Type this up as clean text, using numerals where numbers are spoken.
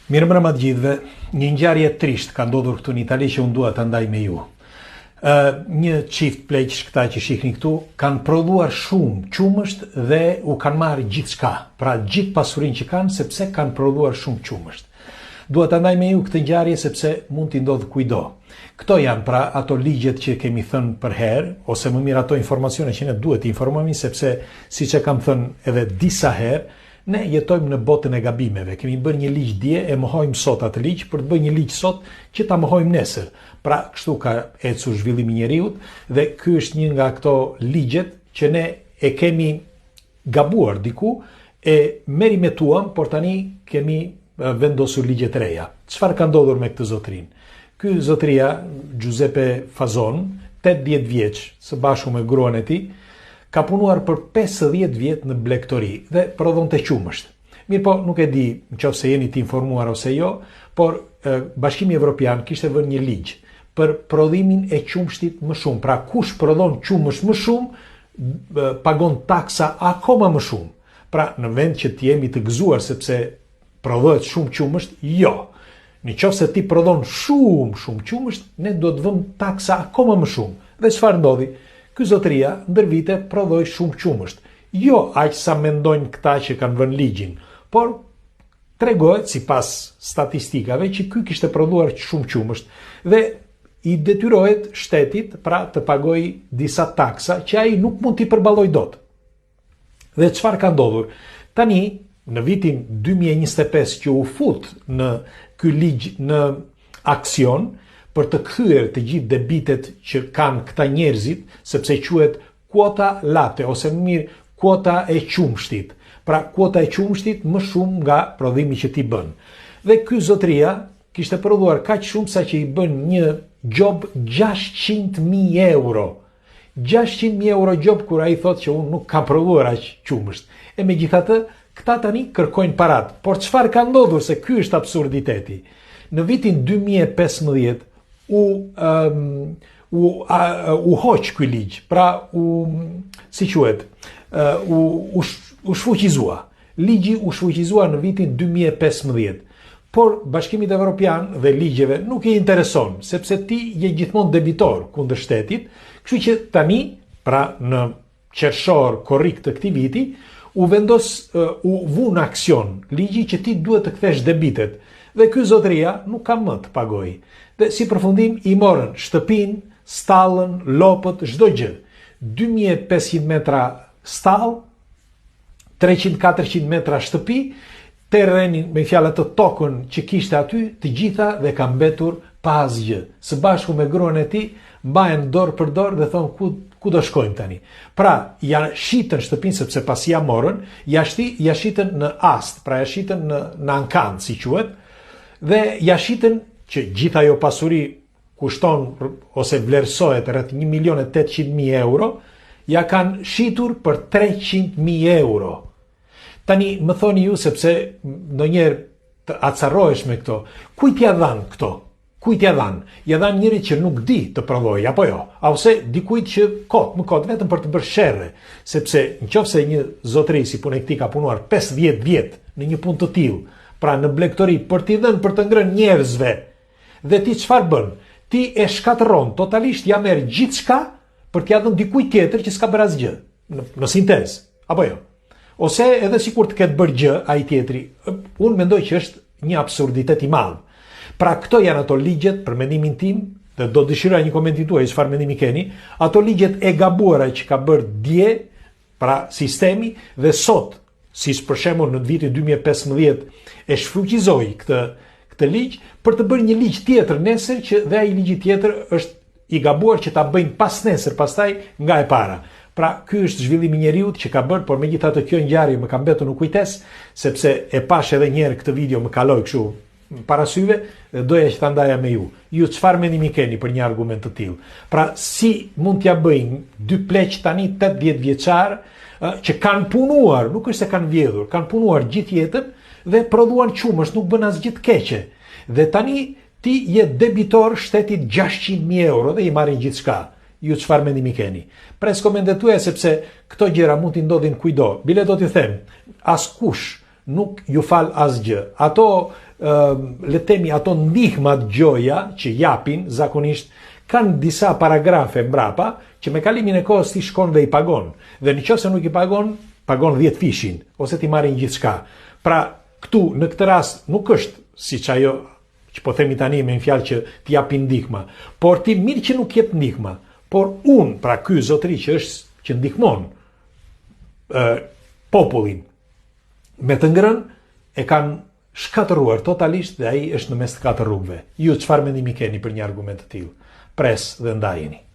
Mirë mbrëma të gjithëve, një ngjarje trisht ka ndodhur këtu në Itali që unë dua ta ndaj me ju. Një çift pleqsh këta që shihni këtu kanë prodhuar shumë qumësht dhe u kanë marrë gjithçka, pra gjithë pasurinë që kanë sepse kanë prodhuar shumë qumësht. Dua ta ndaj me ju këtë ngjarje sepse mund t'i ndodh kujdo. Këto janë pra ato ligjet që kemi thënë për herë, ose më mirë ato informacione që ne duhet të informohemi sepse siç e kam thënë edhe disa herë, ne jetojmë në botën e gabimeve. Kemi bërë një ligj dje, e mohojmë sot atë ligj për të bërë një ligj sot që ta mohojmë nesër. Pra, kështu ka ecur zhvillimi i njeriut dhe ky është një nga ato ligjet që ne e kemi gabuar diku, e merimetuam, por tani kemi vendosur ligje të reja. Çfarë ka ndodhur me këtë zotrin? Ky zotria Giuseppe Fazon, 80 vjeç, së bashku me gruan e tij, ka punuar për 50 vjet në blegtori dhe prodhonte qumësht. Mirë po, nuk e di nëse jeni të informuar ose jo, por Bashkimi Evropian kishte vënë një ligj për prodhimin e qumshtit më shumë. Pra kush prodhon qumësht më shumë, pagon taksa akoma më shumë. Pra në vend që të jemi të gëzuar sepse prodhohet shumë qumësht, jo. Nëse ti prodhon shumë qumësht, ne do të vëmë taksa akoma më shumë. Dhe çfarë ndodhi? Ky zotëria ndër vite prodhoi shumë qumësht. Jo aq sa mendojnë këta që kanë vënë ligjin, por tregohet sipas statistikave që ky kishte prodhuar shumë qumësht dhe i detyrohet shtetit pra të pagojë disa taksa që ai nuk mund t'i përballojë dot. Dhe çfarë ka ndodhur? Tani në vitin 2025 që u fut në ky ligj në aksion për të kthyer të gjithë debitet që kanë këta njerëzit, sepse quhet kuota latte ose më mirë kuota e qumshtit. Pra kuota e qumshtit më shumë nga prodhimi që ti bën. Dhe ky zotria kishte prodhuar kaq shumë sa që i bën një job 600.000 euro. 600.000 euro job kur ai thotë që unë nuk kam prodhuar aq qumësht. E megjithatë, këta tani kërkojnë parat. Por çfarë ka ndodhur, se ky është absurditeti? Në vitin 2015 u hoq ky ligj, pra u shfuqizua. Ligji u shfuqizua në vitin 2015. Por Bashkimit Evropian dhe ligjeve nuk i intereson, sepse ti je gjithmonë debitor kundër shtetit, kështu që tani, pra në qershor korrik të këtij viti, u vu në aksion ligji që ti duhet të kthesh debitet. Dhe ky zotëria nuk ka më të pagojë. Dhe si përfundim i morën shtëpinë, stallën, lopët, çdo gjë. 2500 metra stall, 300-400 metra shtëpi, terrenin me fjalë të tokën që kishte aty, të gjitha dhe ka mbetur pa asgjë. Së bashku me gruan e tij mbahen dorë për dorë dhe thon ku do shkojmë tani. Pra, ja shitën shtëpinë sepse pasi ja morën, ja shitën në ast, pra ja shitën në ankan, si quhet, dhe ja shitën që gjitha ajo pasuri kushton ose vlerësohet rreth 1.800.000 euro, ja kanë shitur për 300.000 euro. Tani më thoni ju, sepse ndonjëherë të acarrohesh me këto, kujt ja dhan këto? Kujt ja dhan? Ja dhan njëri që nuk di të prodhojë, apo jo? Ose dikujt që kot vetëm për të bërë sherrë, sepse nëse një zotëri si punë e këtij ka punuar 50 vjet në një punë të tillë, pra në blegtori për t'i dhënë për të ngrënë njerëzve, dhe ti çfarë bën? Ti e shkatërron totalisht, ja merr gjithçka për t'ia dhënë dikujt tjetër që s'ka bërë asgjë. Në sintezë, apo jo? Ose edhe sikur të ketë bërë gjë ai tjetri, unë mendoj që është një absurditet i madh. Pra këto janë ato ligjet, për mendimin tim, dhe do dëshiroj një komentin tuaj çfarë mendimi keni, ato ligjet e gabuara që ka bërë dje, pra sistemi, dhe sot, si për shembull në vitin 2015 e shfuqizoi këtë ligj për të bërë një ligj tjetër nesër që dhe ai ligji tjetër është i gabuar që ta bëjnë pas nesër, pastaj nga e para. Pra ky është zhvillimi i njeriut që ka bërë, por megjithatë kjo ngjarje më ka mbetur në kujtesë, sepse e pash edhe një herë këtë video më kaloi kështu para syve dhe doja që ta ndaja me ju. Ju çfarë mendimi keni për një argument të tillë? Pra si mund t'ja bëjnë dy pleq tani 80 vjeçar që kanë punuar, nuk është se kanë vjedhur, kanë punuar gjithë jetën dhe prodhuan qumësht, nuk bën asgjë të keqe. Dhe tani ti je debitor shtetit 600.000 euro dhe i marrin gjithçka. Ju çfarë mendimi keni? Pres komentet tuaja sepse këto gjëra mund t'i ndodhin kujdo. Bile do t'i them, askush nuk ju fal asgjë. Ato le temi ato ndihmat gjoja që japin zakonisht kanë disa paragrafe mbrapa që me kalimin e kohës ti shkon dhe i pagon. Dhe nëse nuk i pagon 10 fishin ose ti marrin gjithçka. Pra këtu në këtë rast nuk është siç ajo që po themi tani me një fjalë që ti japi ndihmë, por ti mirë që nuk jep ndihmë, por pra ky zotëri që ndihmon popullin me të ngrënë e kanë shkatëruar totalisht dhe ai është në mes të 4 rrugëve. Ju çfarë mendimi keni për një argument të tillë? Pres dhe ndajeni.